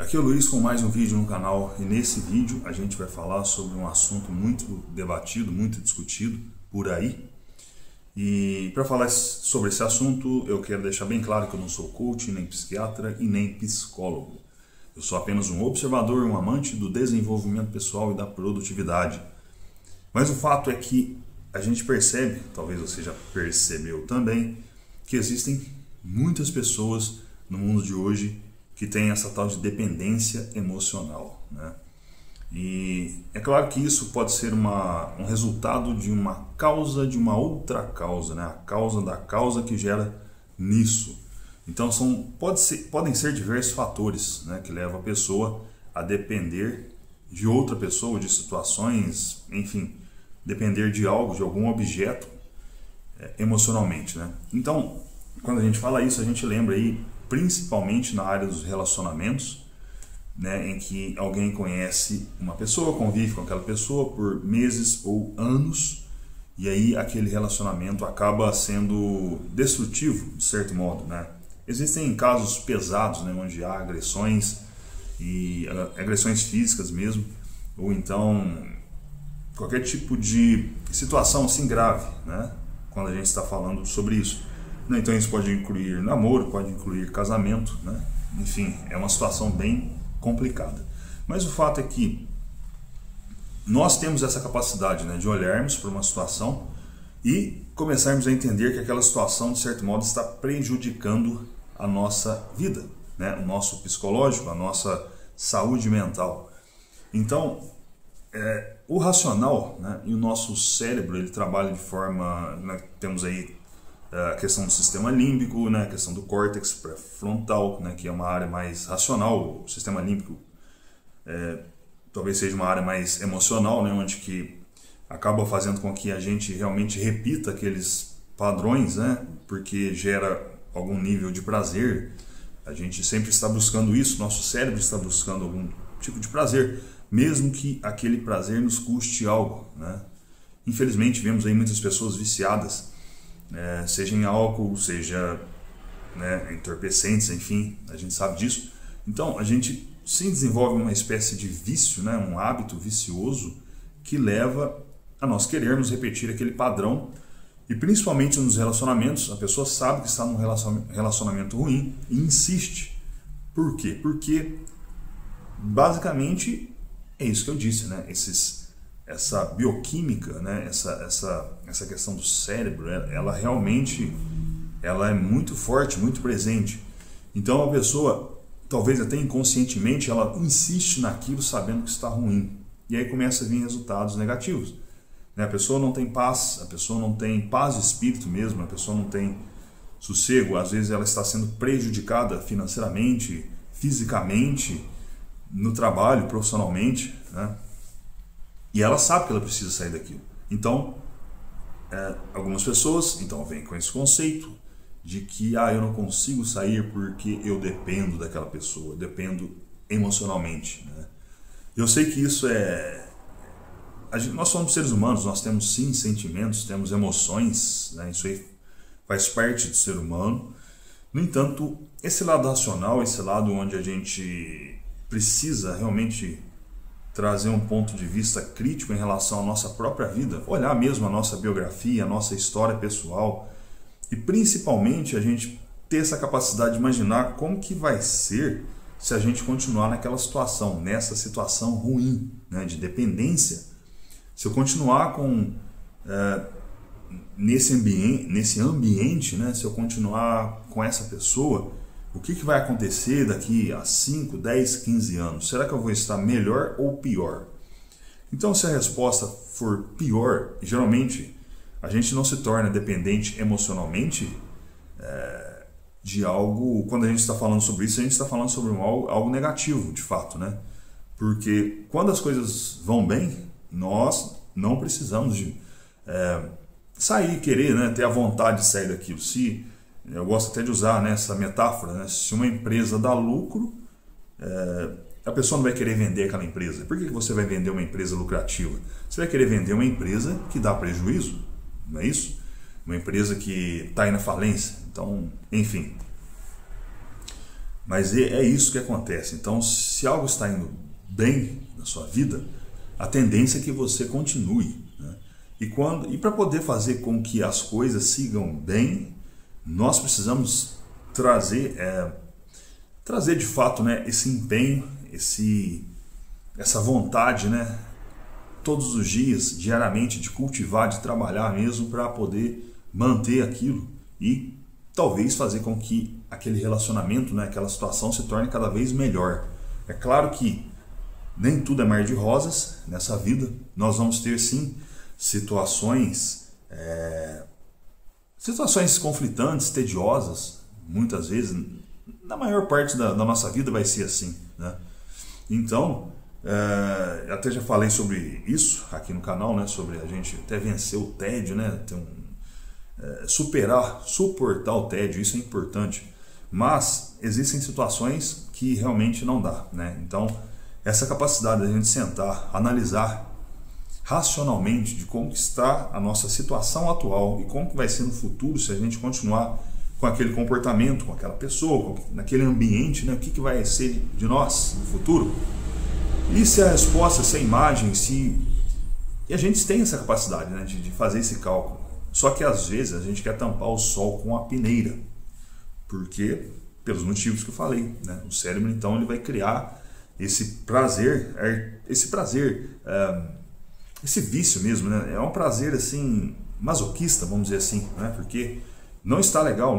Aqui é o Luiz com mais um vídeo no canal, e nesse vídeo a gente vai falar sobre um assunto muito debatido, muito discutido por aí. E para falar sobre esse assunto eu quero deixar bem claro que eu não sou coach, nem psiquiatra e nem psicólogo. Eu sou apenas um observador, um amante do desenvolvimento pessoal e da produtividade. Mas o fato é que a gente percebe, talvez você já percebeu também, que existem muitas pessoas no mundo de hoje que tem essa tal de dependência emocional, né? E é claro que isso pode ser um resultado de uma causa de uma outra causa, né? A causa da causa que gera nisso. Então podem ser diversos fatores, né, que levam a pessoa a depender de outra pessoa, de situações, enfim, depender de algo, de algum objeto emocionalmente, né? Então, quando a gente fala isso, a gente lembra aí principalmente na área dos relacionamentos, né, em que alguém conhece uma pessoa, convive com aquela pessoa por meses ou anos, e aí aquele relacionamento acaba sendo destrutivo, de certo modo, né? Existem casos pesados, né, onde há agressões, e agressões físicas mesmo, ou então qualquer tipo de situação assim grave, né, quando a gente está falando sobre isso. Então isso pode incluir namoro, pode incluir casamento, né? Enfim, é uma situação bem complicada. Mas o fato é que nós temos essa capacidade, né, de olharmos para uma situação e começarmos a entender que aquela situação, de certo modo, está prejudicando a nossa vida, né? O nosso psicológico, a nossa saúde mental. Então, o racional, né, e o nosso cérebro, ele trabalha de forma, né, temos aí a questão do sistema límbico, né, a questão do córtex pré-frontal, né, que é uma área mais racional. O sistema límbico talvez seja uma área mais emocional, né, onde que acaba fazendo com que a gente realmente repita aqueles padrões, né, porque gera algum nível de prazer. A gente sempre está buscando isso, nosso cérebro está buscando algum tipo de prazer, mesmo que aquele prazer nos custe algo, né? Infelizmente vemos aí muitas pessoas viciadas, seja em álcool, seja, né, entorpecentes, enfim, a gente sabe disso. Então a gente sim desenvolve uma espécie de vício, né, um hábito vicioso que leva a nós querermos repetir aquele padrão. E principalmente nos relacionamentos, a pessoa sabe que está num relacionamento ruim e insiste. Por quê? Porque basicamente é isso que eu disse, né? Essa bioquímica, né? essa questão do cérebro, ela realmente é muito forte, muito presente. Então a pessoa, talvez até inconscientemente, ela insiste naquilo sabendo que está ruim. E aí começa a vir resultados negativos. A pessoa não tem paz, a pessoa não tem paz de espírito mesmo, a pessoa não tem sossego. Às vezes ela está sendo prejudicada financeiramente, fisicamente, no trabalho, profissionalmente, né? E ela sabe que ela precisa sair daquilo. Então, algumas pessoas então vêm com esse conceito de que eu não consigo sair porque eu dependo daquela pessoa, dependo emocionalmente, né? Eu sei que isso nós somos seres humanos, nós temos sim sentimentos, temos emoções, né? Isso aí faz parte do ser humano. No entanto, esse lado racional, esse lado onde a gente precisa realmente trazer um ponto de vista crítico em relação à nossa própria vida, olhar mesmo a nossa biografia, a nossa história pessoal, e principalmente a gente ter essa capacidade de imaginar como que vai ser se a gente continuar naquela situação, nessa situação ruim, né, de dependência. Se eu continuar nesse ambiente, né, se eu continuar com essa pessoa, o que vai acontecer daqui a 5, 10, 15 anos? Será que eu vou estar melhor ou pior? Então, se a resposta for pior, geralmente a gente não se torna dependente emocionalmente de algo. Quando a gente está falando sobre isso, a gente está falando sobre algo negativo, de fato, né? Porque quando as coisas vão bem, nós não precisamos de sair, querer, né, ter a vontade de sair daquilo. Eu gosto até de usar, né, essa metáfora, né? Se uma empresa dá lucro, a pessoa não vai querer vender aquela empresa. Por que você vai vender uma empresa lucrativa? Você vai querer vender uma empresa que dá prejuízo, não é isso? Uma empresa que está aí na falência. Então, enfim. Mas é isso que acontece. Então, se algo está indo bem na sua vida, a tendência é que você continue, né? E para poder fazer com que as coisas sigam bem, nós precisamos trazer de fato, né, esse empenho, essa vontade, né, todos os dias, diariamente, de cultivar, de trabalhar mesmo para poder manter aquilo e talvez fazer com que aquele relacionamento, né, aquela situação se torne cada vez melhor. É claro que nem tudo é mar de rosas nessa vida. Nós vamos ter sim situações conflitantes, tediosas, muitas vezes. Na maior parte da nossa vida vai ser assim, né? Então, até já falei sobre isso aqui no canal, né? Sobre a gente até vencer o tédio, né? Suportar o tédio, isso é importante. Mas existem situações que realmente não dá, né? Então, essa capacidade da gente sentar, analisar racionalmente de como está a nossa situação atual e como que vai ser no futuro se a gente continuar com aquele comportamento, com aquela pessoa, naquele ambiente, né? O que vai ser de nós no futuro? E se a resposta, se a imagem, E a gente tem essa capacidade, né, de fazer esse cálculo. Só que às vezes a gente quer tampar o sol com a peneira. Porque, pelos motivos que eu falei, né? O cérebro então ele vai criar esse vício mesmo, né? É um prazer assim masoquista, vamos dizer assim, né? Porque não está legal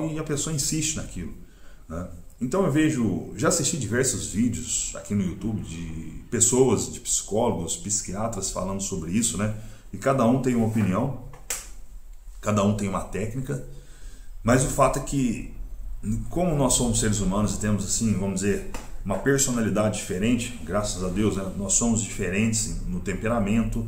e a pessoa insiste naquilo, né? Então já assisti diversos vídeos aqui no YouTube de pessoas, de psicólogos, psiquiatras falando sobre isso, né? E cada um tem uma opinião, cada um tem uma técnica, mas o fato é que, como nós somos seres humanos e temos assim, vamos dizer, uma personalidade diferente, graças a Deus, né? Nós somos diferentes no temperamento,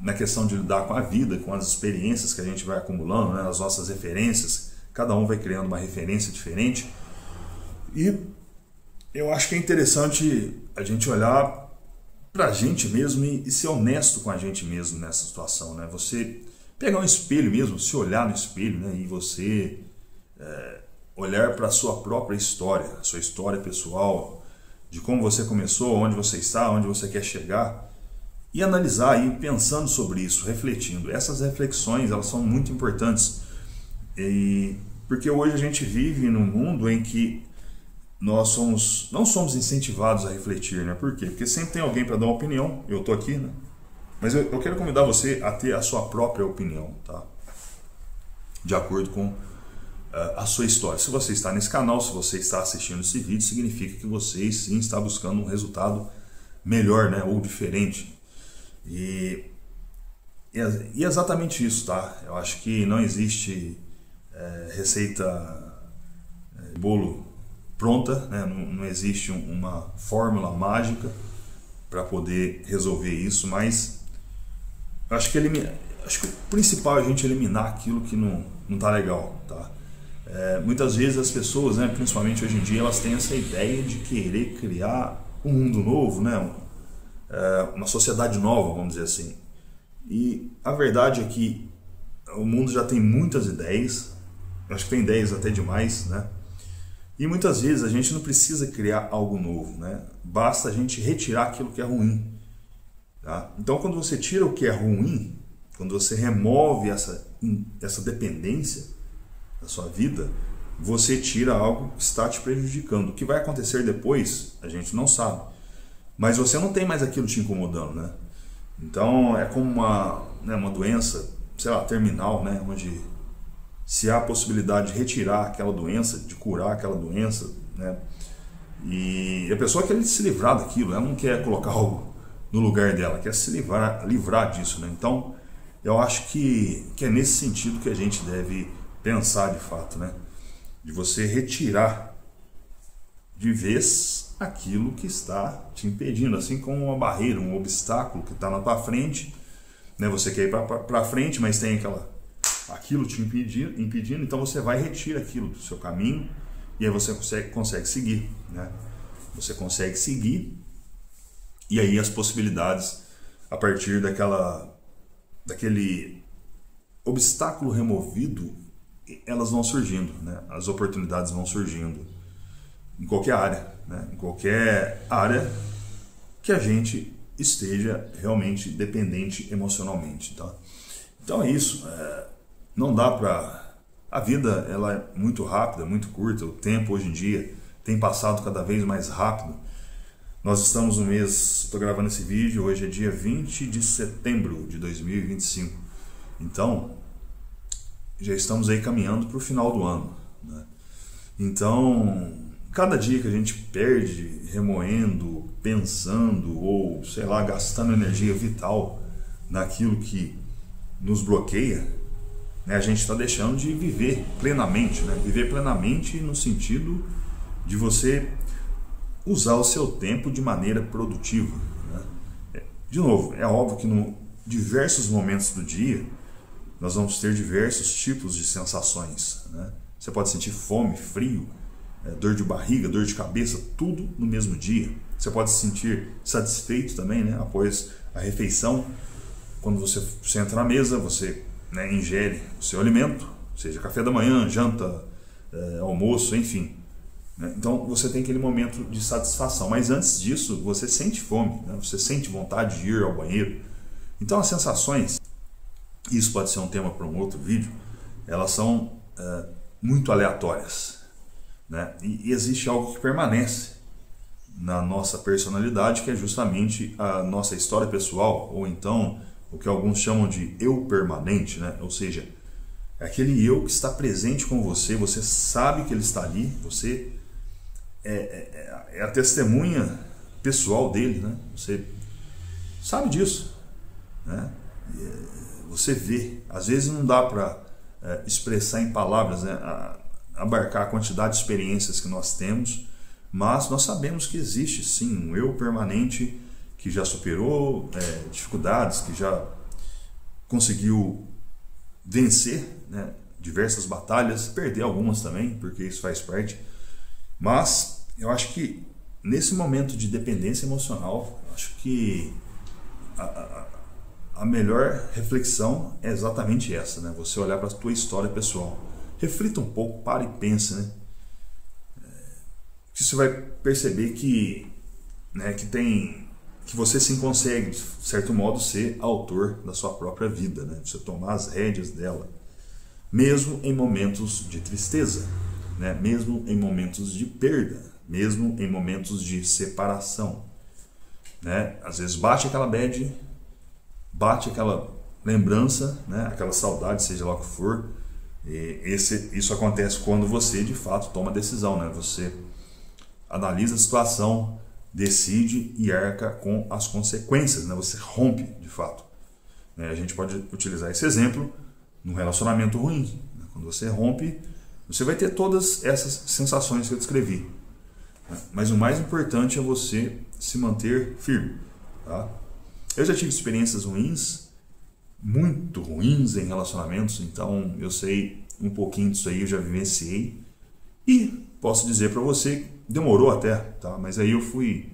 na questão de lidar com a vida, com as experiências que a gente vai acumulando, né? As nossas referências, cada um vai criando uma referência diferente. E eu acho que é interessante a gente olhar para a gente mesmo e ser honesto com a gente mesmo nessa situação, né? Você pegar um espelho mesmo, se olhar no espelho, né? E você olhar para a sua própria história, a sua história pessoal, de como você começou, onde você está, onde você quer chegar, e analisar e pensando sobre isso, refletindo. Essas reflexões, elas são muito importantes, porque hoje a gente vive num mundo em que não somos incentivados a refletir, né? Por quê? Porque sempre tem alguém para dar uma opinião, eu estou aqui, né? Mas eu quero convidar você a ter a sua própria opinião, tá? De acordo com a sua história. Se você está nesse canal, se você está assistindo esse vídeo, significa que você sim está buscando um resultado melhor, né? Ou diferente. E é exatamente isso, tá? Eu acho que não existe receita bolo pronta, né? Não existe uma fórmula mágica para poder resolver isso, mas eu acho que o principal é a gente eliminar aquilo que não está legal, tá? Muitas vezes as pessoas, né, principalmente hoje em dia, elas têm essa ideia de querer criar um mundo novo, né? Uma sociedade nova, vamos dizer assim. E a verdade é que o mundo já tem muitas ideias, acho que tem ideias até demais, né? E muitas vezes a gente não precisa criar algo novo, né? Basta a gente retirar aquilo que é ruim, tá? Então, quando você tira o que é ruim, quando você remove essa dependência da sua vida, você tira algo que está te prejudicando. O que vai acontecer depois, a gente não sabe. Mas você não tem mais aquilo te incomodando, né? Então, é como uma doença, sei lá, terminal, né? Onde se há a possibilidade de retirar aquela doença, de curar aquela doença, né? E a pessoa quer se livrar daquilo, ela não quer colocar algo no lugar dela, quer se livrar disso, né? Então, eu acho que é nesse sentido que a gente deve pensar de fato, né? De você retirar de vez aquilo que está te impedindo, assim como uma barreira, um obstáculo que está na tua frente, né? Você quer ir para frente, mas tem aquilo te impedindo, então você vai retirar aquilo do seu caminho e aí você consegue seguir, né? Você consegue seguir e aí as possibilidades a partir daquele obstáculo removido, elas vão surgindo, né? As oportunidades vão surgindo em qualquer área, né? Em qualquer área que a gente esteja realmente dependente emocionalmente, tá? Então é isso, não dá para... A vida ela é muito rápida, muito curta, o tempo hoje em dia tem passado cada vez mais rápido. Nós estamos no mês, estou gravando esse vídeo, hoje é dia 20 de setembro de 2025, então já estamos aí caminhando para o final do ano, né? Então, cada dia que a gente perde remoendo, pensando ou, sei lá, gastando energia vital naquilo que nos bloqueia, né, a gente está deixando de viver plenamente, né? Viver plenamente no sentido de você usar o seu tempo de maneira produtiva, né? De novo, é óbvio que em diversos momentos do dia nós vamos ter diversos tipos de sensações, né? Você pode sentir fome, frio, dor de barriga, dor de cabeça, tudo no mesmo dia. Você pode se sentir satisfeito também, né? Após a refeição, quando você senta na mesa, você, né, ingere o seu alimento, seja café da manhã, janta, almoço, enfim, né? Então você tem aquele momento de satisfação, mas antes disso você sente fome, né? Você sente vontade de ir ao banheiro. Então as sensações, isso pode ser um tema para um outro vídeo, elas são muito aleatórias, né? E existe algo que permanece na nossa personalidade, que é justamente a nossa história pessoal, ou então o que alguns chamam de eu permanente, né? Ou seja, é aquele eu que está presente com você, você sabe que ele está ali, você é a testemunha pessoal dele, né? Você sabe disso, né? Você vê, às vezes não dá para expressar em palavras, né, abarcar a quantidade de experiências que nós temos, mas nós sabemos que existe sim um eu permanente que já superou dificuldades, que já conseguiu vencer, né, diversas batalhas, perder algumas também, porque isso faz parte. Mas eu acho que nesse momento de dependência emocional, acho que a melhor reflexão é exatamente essa, né? Você olhar para a tua história pessoal. Reflita um pouco, para e pense, né? Que você vai perceber que, né, que você sim consegue, de certo modo, ser autor da sua própria vida, né? Você tomar as rédeas dela, mesmo em momentos de tristeza, né? Mesmo em momentos de perda, mesmo em momentos de separação, né? Às vezes bate aquela bad, bate aquela lembrança, né? Aquela saudade, seja lá o que for. Isso acontece quando você de fato toma a decisão, né? Você analisa a situação, decide e arca com as consequências, né? Você rompe de fato, né? A gente pode utilizar esse exemplo num relacionamento ruim, né? Quando você rompe, você vai ter todas essas sensações que eu descrevi, né? Mas o mais importante é você se manter firme, tá? Eu já tive experiências ruins, muito ruins em relacionamentos, então eu sei um pouquinho disso aí, eu já vivenciei e posso dizer para você, demorou até, tá? Mas aí eu fui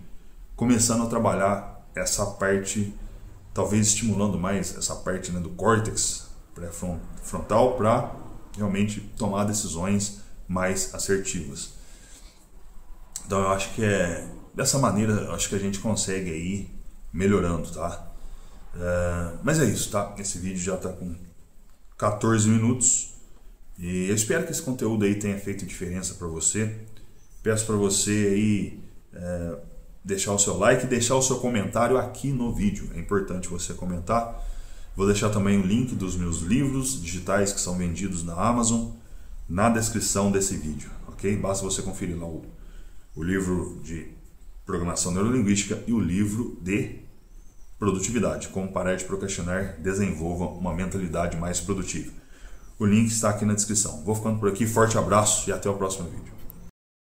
começando a trabalhar essa parte, talvez estimulando mais essa parte, né, do córtex pré-frontal para realmente tomar decisões mais assertivas. Então eu acho que dessa maneira, eu acho que a gente consegue aí melhorando, tá? Mas é isso, tá? Esse vídeo já está com 14 minutos e eu espero que esse conteúdo aí tenha feito diferença para você. Peço para você aí deixar o seu like e deixar o seu comentário aqui no vídeo. É importante você comentar. Vou deixar também o link dos meus livros digitais que são vendidos na Amazon na descrição desse vídeo, ok? Basta você conferir lá o livro de Programação Neurolinguística e o livro de Produtividade, Como Parar de Procrastinar, Desenvolva uma Mentalidade Mais Produtiva. O link está aqui na descrição. Vou ficando por aqui, forte abraço e até o próximo vídeo.